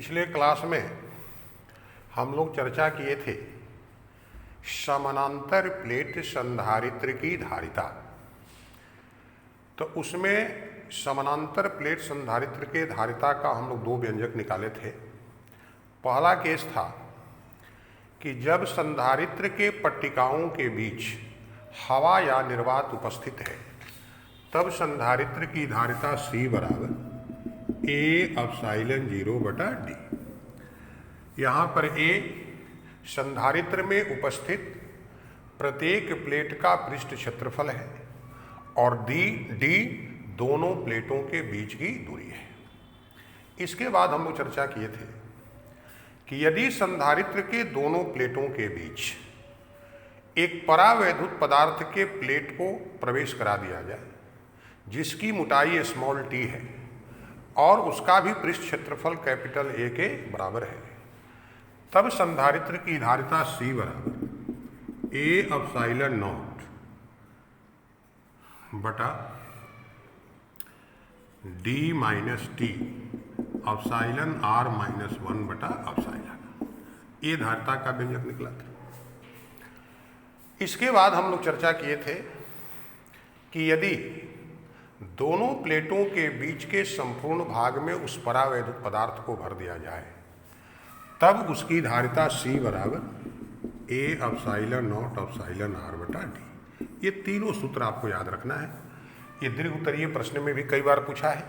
पिछले क्लास में हम लोग चर्चा किए थे समानांतर प्लेट संधारित्र की धारिता। तो उसमें समानांतर प्लेट संधारित्र के धारिता का हम लोग दो व्यंजक निकाले थे। पहला केस था कि जब संधारित्र के पट्टिकाओं के बीच हवा या निर्वात उपस्थित है तब संधारित्र की धारिता C बराबर A/0/d। यहाँ पर A संधारित्र में उपस्थित प्रत्येक प्लेट का पृष्ठ क्षेत्रफल है और D दोनों प्लेटों के बीच की दूरी है। इसके बाद हम लोग चर्चा किए थे कि यदि संधारित्र के दोनों प्लेटों के बीच एक परावैद्युत पदार्थ के प्लेट को प्रवेश करा दिया जाए जिसकी मोटाई t है और उसका भी पृष्ठ क्षेत्रफल A के बराबर है, तब संधारित्र की धारिता C बराबर A/0 बटा D - T εr-1 बटा ε। ये धारिता का व्यंजक निकला था। इसके बाद हम लोग चर्चा किए थे कि यदि दोनों प्लेटों के बीच के संपूर्ण भाग में उस परावैद्युत पदार्थ को भर दिया जाए तब उसकी धारिता C बराबर A/0 εr बटा d। ये तीनों सूत्र आपको याद रखना है। ये दीर्घ उत्तरीय प्रश्न में भी कई बार पूछा है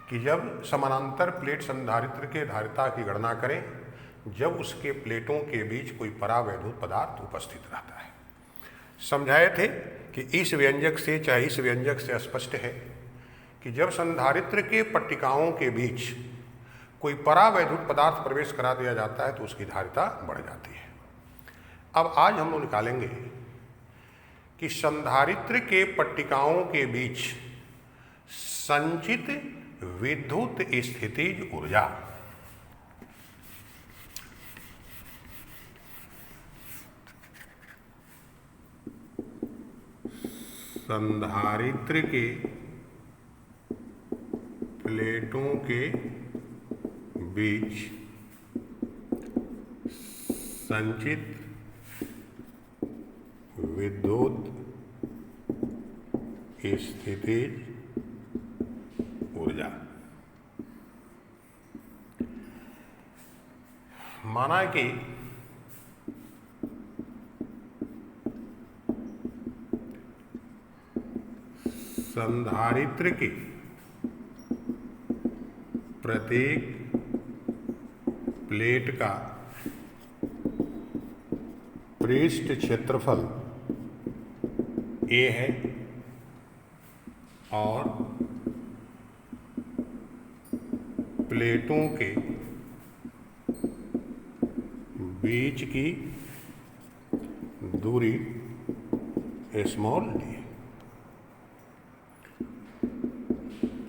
कि जब समानांतर प्लेट संधारित्र के धारिता की गणना करें जब उसके प्लेटों के बीच कोई परावैद्युत पदार्थ उपस्थित रहता है। समझाए थे कि इस व्यंजक से चाहे इस व्यंजक से स्पष्ट है कि जब संधारित्र के पट्टिकाओं के बीच कोई परावैद्युत पदार्थ प्रवेश करा दिया जाता है तो उसकी धारिता बढ़ जाती है। अब आज हम लोग निकालेंगे कि संधारित्र के पट्टिकाओं के बीच संचित विद्युत स्थितिज ऊर्जा संधारित्र के प्लेटों के बीच संचित विद्युत स्थितिज ऊर्जा। माना कि संधारित्र के प्रत्येक प्लेट का पृष्ठ क्षेत्रफल A है और प्लेटों के बीच की दूरी d है।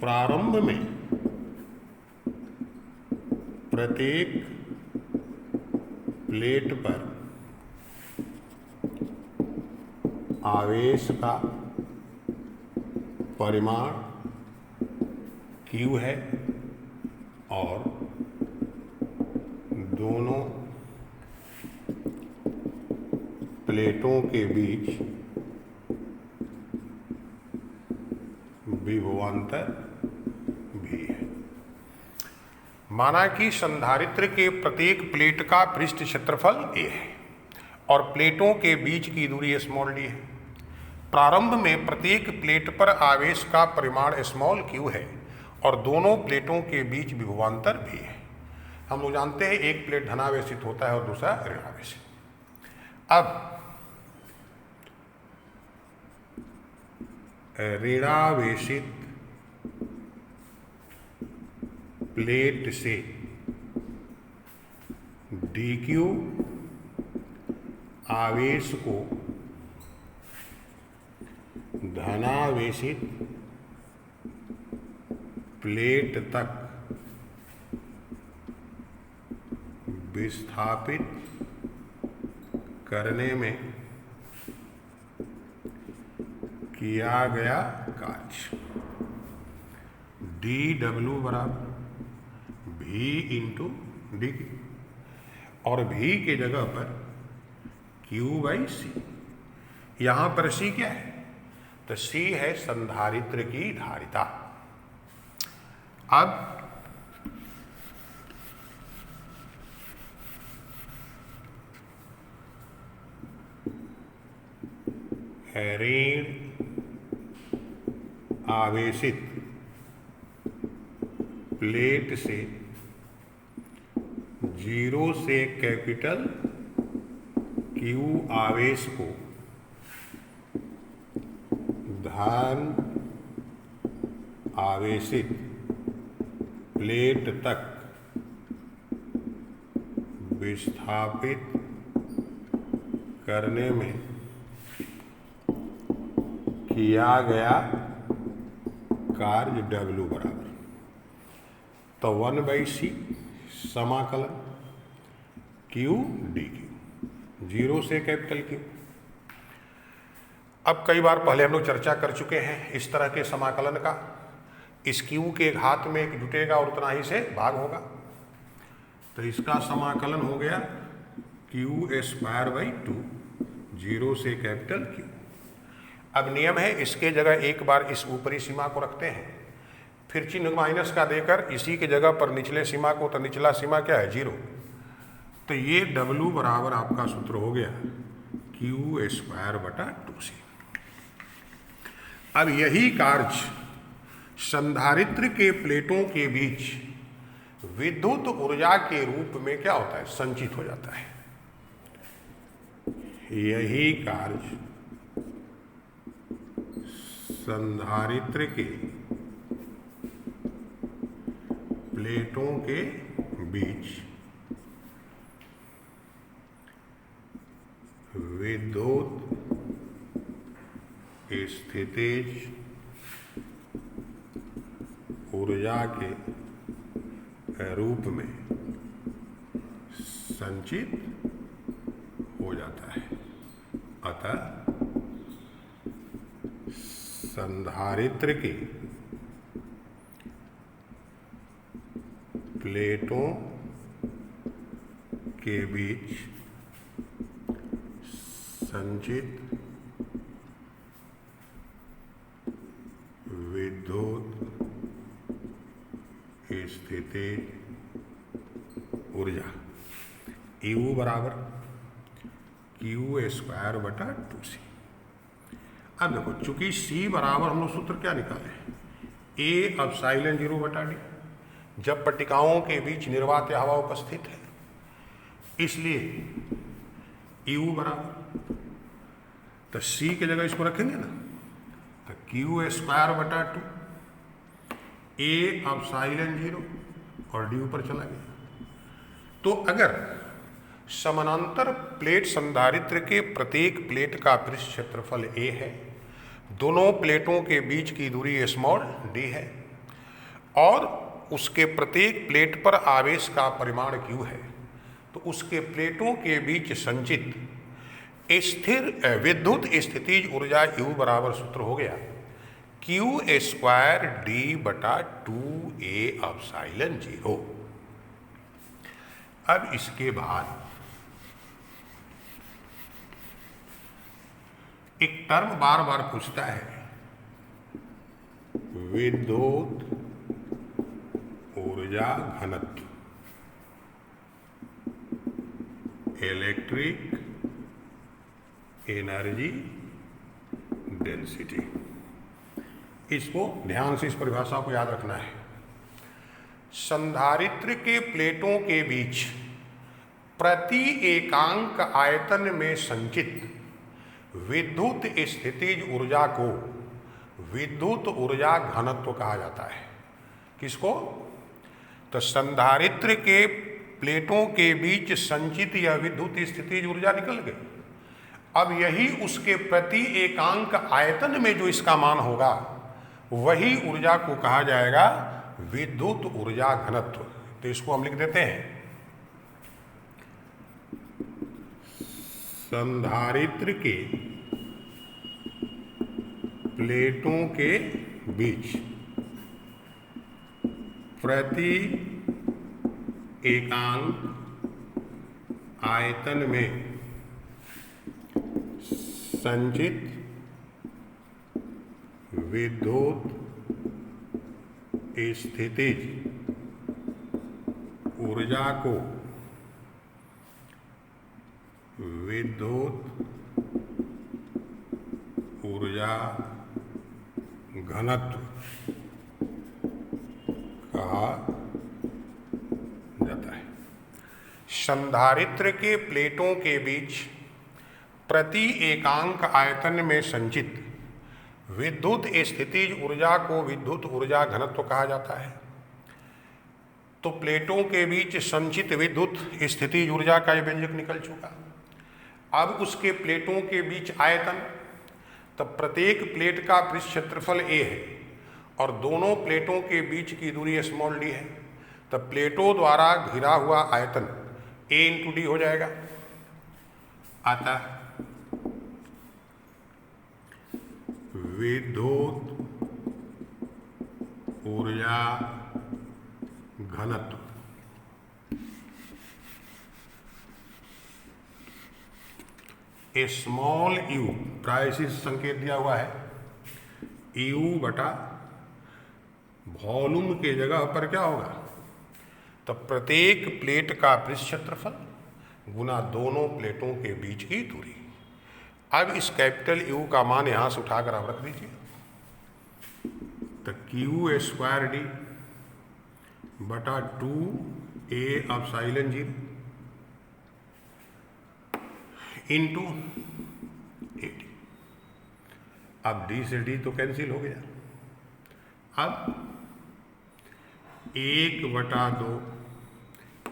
प्रारंभ में प्रत्येक प्लेट पर आवेश का परिमाण Q है और दोनों प्लेटों के बीच विभवांतर भी है। माना कि संधारित्र के प्रत्येक प्लेट का पृष्ठ क्षेत्रफल A है और प्लेटों के बीच की दूरी d है। प्रारंभ में प्रत्येक प्लेट पर आवेश का परिमाण q है और दोनों प्लेटों के बीच विभवांतर भी है। हम लोग जानते हैं एक प्लेट धनावेशित होता है और दूसरा ऋणावेशित। अब ऋणावेशित प्लेट से dq आवेश को धनावेशित प्लेट तक विस्थापित करने में किया गया कार्य dW बराबर V। V इंटू डी और V के जगह पर Q/C। यहां पर C क्या है? तो C है संधारित्र की धारिता। अब ऋण आवेशित प्लेट से 0 से कैपिटल Q आवेश को धन आवेशित प्लेट तक विस्थापित करने में किया गया कार्य W बराबर, तो 1/C समाकलन Q dQ, 0 से कैपिटल Q। अब कई बार पहले हम लोग चर्चा कर चुके हैं इस तरह के समाकलन का। इस Q के घात में एक जुटेगा और उतना ही से भाग होगा, तो इसका समाकलन हो गया Q² 2, 0 से कैपिटल Q। अब नियम है, इसके जगह एक बार इस ऊपरी सीमा को रखते हैं, फिर चिन्ह माइनस का देकर इसी के जगह पर निचले सीमा को, तो निचला सीमा क्या है? 0। तो ये W बराबर आपका सूत्र हो गया Q² 2C। अब यही कार्य संधारित्र के प्लेटों के बीच विद्युत ऊर्जा के रूप में क्या होता है? संचित हो जाता है। यही कार्य संधारित्र के प्लेटों के बीच विद्युत स्थितिज ऊर्जा के रूप में संचित हो जाता है। अतः संधारित्र के प्लेटों के बीच संचित विद्युत स्थितिज ऊर्जा U बराबर Q² 2C। अब देखो, चूंकि C बराबर हम लोग सूत्र क्या निकाले? A/ε0/d। जब पट्टिकाओं के बीच निर्वात या हवा उपस्थित है, इसलिए U बराबर, तो C की जगह इसको रखेंगे ना, तो Q² 2 A/ε0 और D ऊपर चला गया। तो अगर समानांतर प्लेट संधारित्र के प्रत्येक प्लेट का पृष्ठ क्षेत्रफल A है, दोनों प्लेटों के बीच की दूरी d है और उसके प्रत्येक प्लेट पर आवेश का परिमाण Q है, तो उसके प्लेटों के बीच संचित स्थिर विद्युत स्थितिज ऊर्जा U बराबर सूत्र हो गया Q² d/2A/ε0। अब इसके बाद एक टर्म बार बार पूछता है, विद्युत ऊर्जा घनत्व, इलेक्ट्रिक एनर्जी डेंसिटी। इसको ध्यान से इस परिभाषा को याद रखना है। संधारित्र के प्लेटों के बीच प्रति एकांक आयतन में संचित विद्युत स्थितिज ऊर्जा को विद्युत ऊर्जा घनत्व कहा जाता है। किसको? तो संधारित्र के प्लेटों के बीच संचित यह विद्युत स्थितिज ऊर्जा निकल गई। अब यही उसके प्रति एकांक आयतन में जो इसका मान होगा, वही ऊर्जा को कहा जाएगा विद्युत ऊर्जा घनत्व। तो इसको हम लिख देते हैं, संधारित्र के प्लेटों के बीच प्रति एकांक आयतन में संचित विद्युत स्थितिज ऊर्जा को विद्युत ऊर्जा घनत्व कहा जाता है। संधारित्र के प्लेटों के बीच प्रति एकांक आयतन में संचित विद्युत स्थितिज ऊर्जा को विद्युत ऊर्जा घनत्व कहा जाता है। तो प्लेटों के बीच संचित विद्युत स्थितिज ऊर्जा का यह व्यंजक निकल चुका। अब उसके प्लेटों के बीच आयतन, तब प्रत्येक प्लेट का पृष्ठ क्षेत्रफल a है और दोनों प्लेटों के बीच की दूरी स्मॉल d है, तब प्लेटों द्वारा घिरा हुआ आयतन a × d हो जाएगा। अतः विद्युत ऊर्जा घनत्व स्मॉल u, प्रायः संकेत दिया हुआ है, u बटा वॉल्यूम के जगह पर क्या होगा, तब प्रत्येक प्लेट का पृष्ठ क्षेत्रफल गुना दोनों प्लेटों के बीच की दूरी। अब इस कैपिटल U का मान यहां से उठाकर आप रख दीजिए, तो Q² d बटा 2a एप्सिलॉन 0 इंटू AD। अब d से d तो कैंसिल हो गया। अब 1/2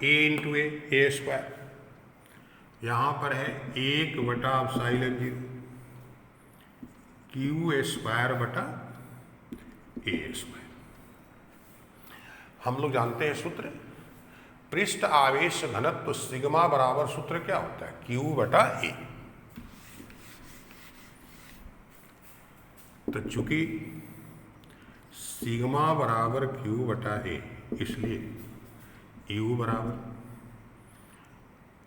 a इंटू a² यहाँ पर है 1/एप्सिलॉन 0 Q² बटा a²। हम लोग जानते हैं सूत्र, पृष्ठ आवेश घनत्व सिग्मा बराबर सूत्र क्या होता है, Q बटा a। तो चूंकि सिग्मा बराबर Q बटा a, इसलिए U बराबर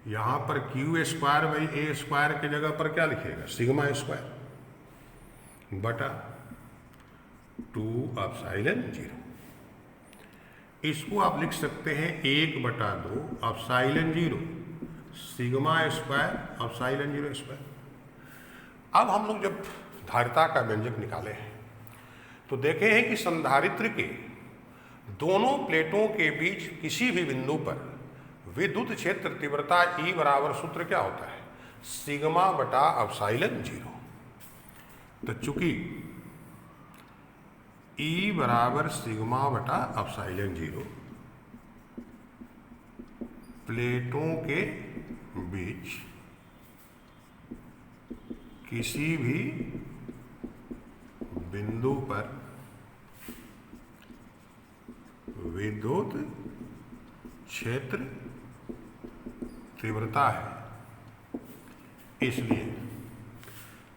यहाँ पर Q² बाई a² के जगह पर क्या लिखिएगा, σ² बटा 2 एप्सिलॉन 0। इसको आप लिख सकते हैं 1/2 एप्सिलॉन 0 σ² एप्सिलॉन 0²। अब हम लोग जब धारिता का व्यंजक निकाले हैं तो देखे हैं कि संधारित्र के दोनों प्लेटों के बीच किसी भी बिंदु पर विद्युत क्षेत्र तीव्रता E बराबर सूत्र क्या होता है, सिग्मा बटा एप्सिलॉन 0। तो चूंकि E बराबर सिग्मा बटा एप्सिलॉन 0 प्लेटों के बीच किसी भी बिंदु पर विद्युत क्षेत्र तीव्रता है, इसलिए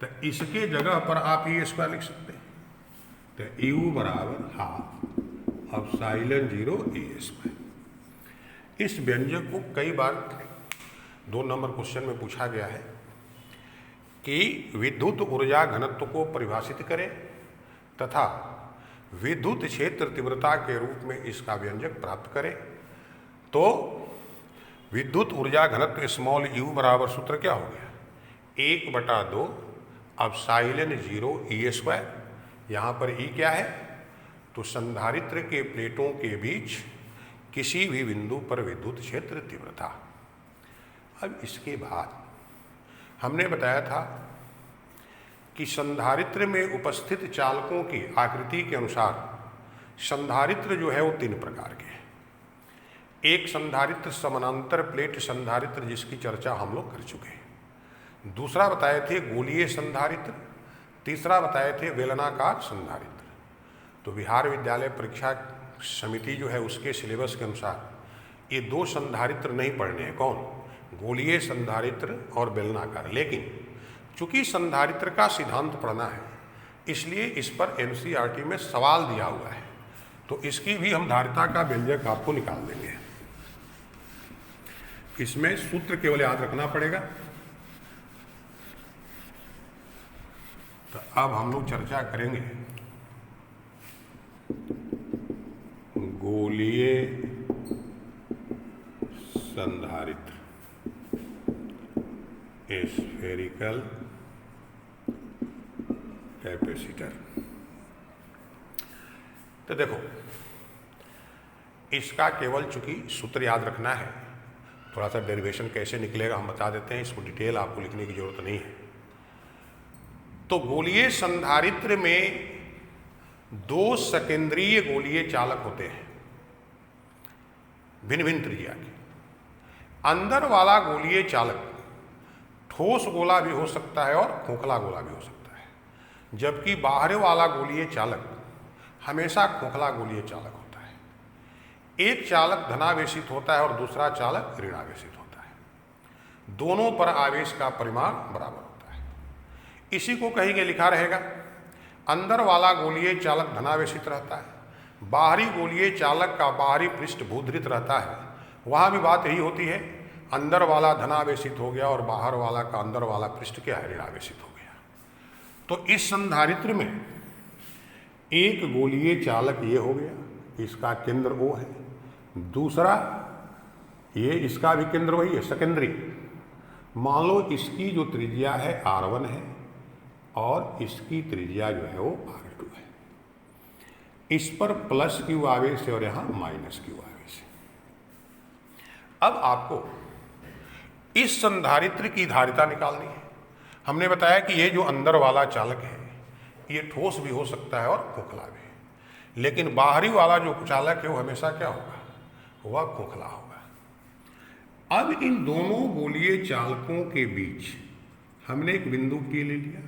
तो इसके जगह पर आप E² लिख सकते हैं। तो U बराबर 1/2 एप्सिलॉन 0 a²। इस व्यंजक को कई बार 2 नंबर क्वेश्चन में पूछा गया है कि विद्युत ऊर्जा घनत्व को परिभाषित करें तथा विद्युत क्षेत्र तीव्रता के रूप में इसका व्यंजक प्राप्त करें। तो विद्युत ऊर्जा घनत्व स्मॉल u बराबर सूत्र क्या हो गया, 1/2 एप्सिलॉन 0 a²। यहाँ पर E क्या है, तो संधारित्र के प्लेटों के बीच किसी भी बिंदु पर विद्युत क्षेत्र तीव्रता। अब इसके बाद हमने बताया था कि संधारित्र में उपस्थित चालकों की आकृति के अनुसार संधारित्र जो है वो 3 प्रकार के हैं। एक संधारित्र समानांतर प्लेट संधारित्र, जिसकी चर्चा हम लोग कर चुके हैं। दूसरा बताए थे गोलीय संधारित्र, तीसरा बताए थे बेलनाकार संधारित्र। तो बिहार विद्यालय परीक्षा समिति जो है उसके सिलेबस के अनुसार ये 2 संधारित्र नहीं पढ़ने हैं, कौन, गोलीय संधारित्र और बेलनाकार। लेकिन चूंकि संधारित्र का सिद्धांत पढ़ना है इसलिए इस पर NCERT में सवाल दिया हुआ है, तो इसकी भी हम धारिता का व्यंजक आपको निकाल देंगे। इसमें सूत्र केवल याद रखना पड़ेगा। तो अब हम लोग चर्चा करेंगे गोलीय संधारित्र, स्फेरिकल कैपेसिटर। तो देखो, इसका केवल चूंकि सूत्र याद रखना है, थोड़ा सा डेरिवेशन कैसे निकलेगा हम बता देते हैं, इसको डिटेल आपको लिखने की जरूरत नहीं है। तो गोलीय संधारित्र में दो सकेंद्रीय गोलीय चालक होते हैं भिन्न भिन्न त्रिज्या के। अंदर वाला गोलीय चालक ठोस गोला भी हो सकता है और खोखला गोला भी हो सकता है, जबकि बाहर वाला गोलीय चालक हमेशा खोखला गोलीय चालक होता है। एक चालक धनावेशित होता है और दूसरा चालक ऋणावेशित होता है। दोनों पर आवेश का परिमाण बराबर होता है। इसी को कहीं लिखा रहेगा, अंदर वाला गोलीय चालक धनावेशित रहता है, बाहरी गोलीय चालक का बाहरी पृष्ठ भूधृत रहता है। वहाँ भी बात यही होती है, अंदर वाला धनावेशित हो गया और बाहर वाला का अंदर वाला पृष्ठ क्या है, ऋणावेशित हो गया। तो इस संधारित्र में एक गोलीय चालक ये हो गया, इसका केंद्र O है, दूसरा ये इसका भी केंद्र वही है, सेकेंडरी। मान लो इसकी जो त्रिज्या है R1 है और इसकी त्रिज्या जो है वो R2 है। इस पर प्लस Q आवेश है और यहाँ माइनस Q आवेश है। अब आपको इस संधारित्र की धारिता निकालनी है। हमने बताया कि ये जो अंदर वाला चालक है ये ठोस भी हो सकता है और खोखला भी, लेकिन बाहरी वाला जो चालक है वो हमेशा क्या होगा, वह खोखला होगा। अब इन दोनों गोलीय चालकों के बीच हमने एक बिंदु P ले लिया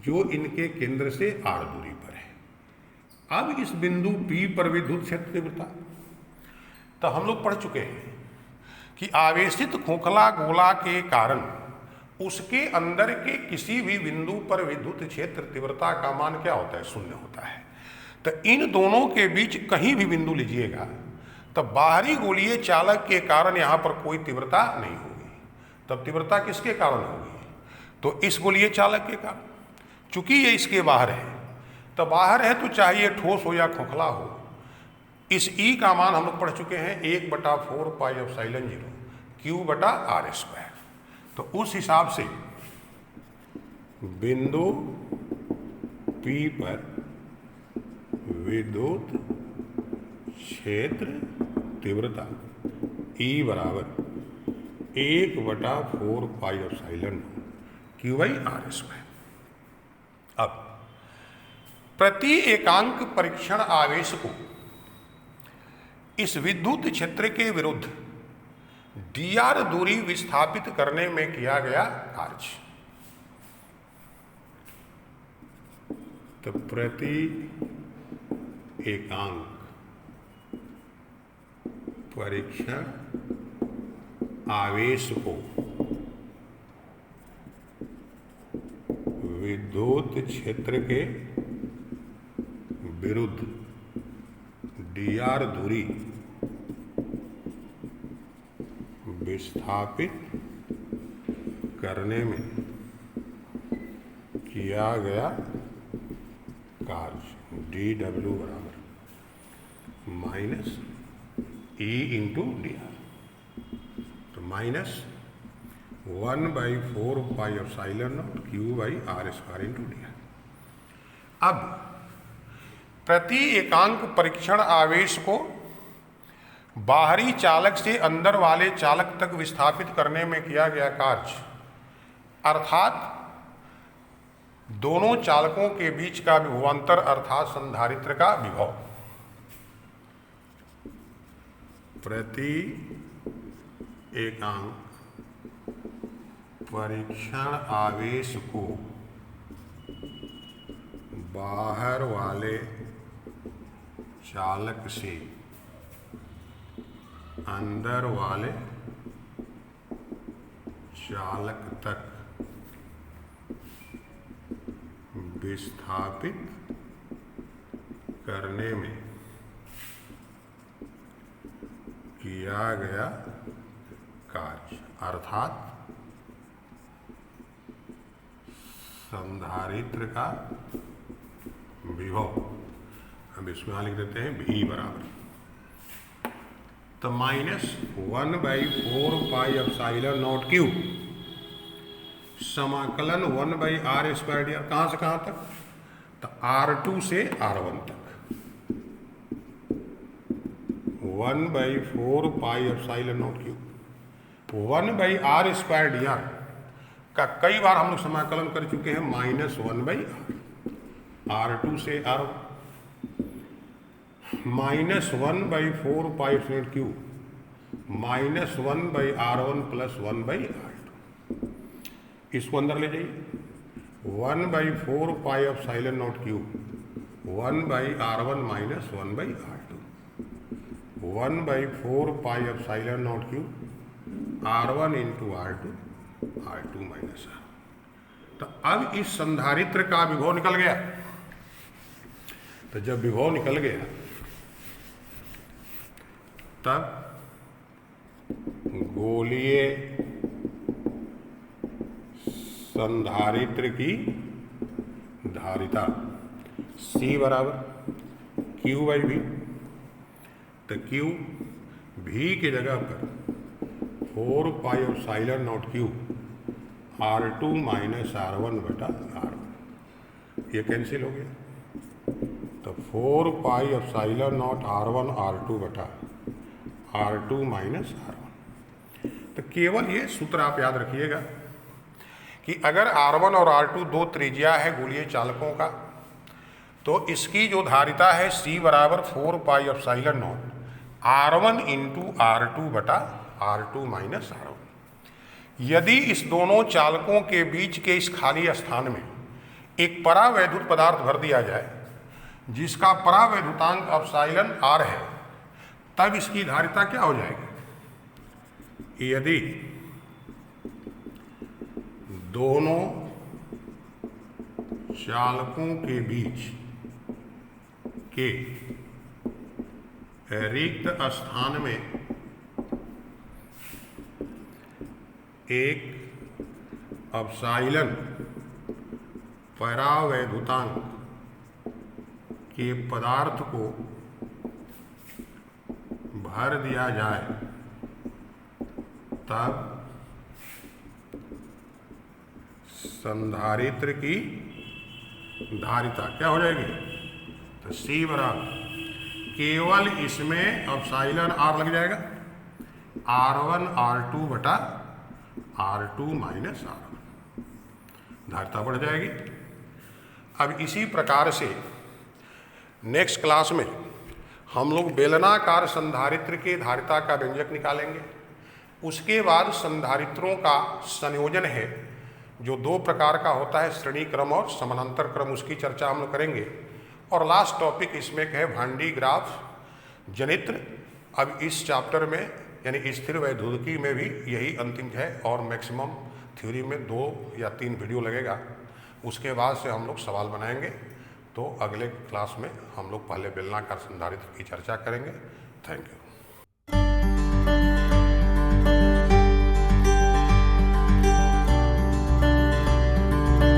जो इनके केंद्र से R दूरी पर है। अब इस बिंदु P पर विद्युत क्षेत्र तीव्रता, तो हम लोग पढ़ चुके हैं कि आवेशित खोखला गोला के कारण उसके अंदर के किसी भी बिंदु पर विद्युत क्षेत्र तीव्रता का मान क्या होता है, शून्य होता है। तो इन दोनों के बीच कहीं भी बिंदु लीजिएगा तो बाहरी गोलीय चालक के कारण यहाँ पर कोई तीव्रता नहीं होगी। तब तीव्रता किसके कारण होगी, तो इस गोलीय चालक के कारण। चूंकि ये इसके बाहर है, तो बाहर है तो चाहे ठोस हो या खोखला हो, इस E का मान हम लोग पढ़ चुके हैं 1/4 पाई एप्सिलॉन 0 Q/r²। तो उस हिसाब से बिंदु P पर विद्युत क्षेत्र तीव्रता E बराबर 1/4 पाई एप्सिलॉन Q/r²। अब प्रति एकांक परीक्षण आवेश को इस विद्युत क्षेत्र के विरुद्ध dr दूरी विस्थापित करने में किया गया कार्य। तो प्रति एकांक परीक्षण आवेश को विद्युत क्षेत्र के विरुद्ध dr दूरी विस्थापित करने में किया गया कार्य dW बराबर -E × dr। तो -1/4 पाई एप्सिलॉन Q/r² × dr। अब प्रति एकांक परीक्षण आवेश को बाहरी चालक से अंदर वाले चालक तक विस्थापित करने में किया गया कार्य, अर्थात दोनों चालकों के बीच का विभवांतर अर्थात संधारित्र का विभव, प्रति एकांक परीक्षण आवेश को बाहर वाले चालक से अंदर वाले चालक तक विस्थापित करने में किया गया कार्य अर्थात संधारित्र का विभव। अब इसमें लिख देते हैं V बराबर, तो -1/4πε0Q समाकलन 1/r², कहाँ से कहाँ तक, तो R2 से R1 तक 1/4πε0Q 1/r² का कई बार हम लोग समाकलन कर चुके हैं, -1/r, R2 से R1 -1/4πε0Q -1/r1 + 1/r2, इसको अंदर ले जाइए, 1/4πε0Q 1/r1 - 1/r2 1/4πε0Q R1 × R2 R2 - R। तो अब इस संधारित्र का विभव निकल गया। तो जब विभव निकल गया तब गोलीय संधारित्र की धारिता C बराबर Q/V, तो Q V की जगह पर 4πε0Q R2 - R1/R1, ये कैंसिल हो गया, तो 4πε0R1 R2/R2 - R1। तो केवल ये सूत्र आप याद रखिएगा कि अगर R1 और R2 दो त्रिज्या है गोलीय चालकों का, तो इसकी जो धारिता है C बराबर 4πε0 R1 × R2/R2 - R1। यदि इस दोनों चालकों के बीच के इस खाली स्थान में एक परावैद्युत पदार्थ भर दिया जाए जिसका परावैद्युतांक एप्सिलॉन R है, तब इसकी धारिता क्या हो जाएगी, यदि दोनों चालकों के बीच के रिक्त स्थान में एक एप्सिलॉन परावैद्युतांक के पदार्थ को भर दिया जाए, तब संधारित्र की धारिता क्या हो जाएगी, तो C बराबर केवल इसमें एप्सिलॉन R लग जाएगा, R1 R2/R2 - R1, धारिता बढ़ जाएगी। अब इसी प्रकार से नेक्स्ट क्लास में हम लोग बेलनाकार संधारित्र के धारिता का व्यंजक निकालेंगे। उसके बाद संधारित्रों का संयोजन है जो दो प्रकार का होता है, श्रेणी क्रम और समानांतर क्रम, उसकी चर्चा हम लोग करेंगे। और लास्ट टॉपिक इसमें है भांडी ग्राफ जनित्र। अब इस चैप्टर में यानी स्थिर वैद्युतिकी में भी यही अंतिम है और मैक्सिमम थ्योरी में 2 या 3 वीडियो लगेगा। उसके बाद से हम लोग सवाल बनाएंगे। तो अगले क्लास में हम लोग पहले बेलनाकार संधारित्र की चर्चा करेंगे। Thank you.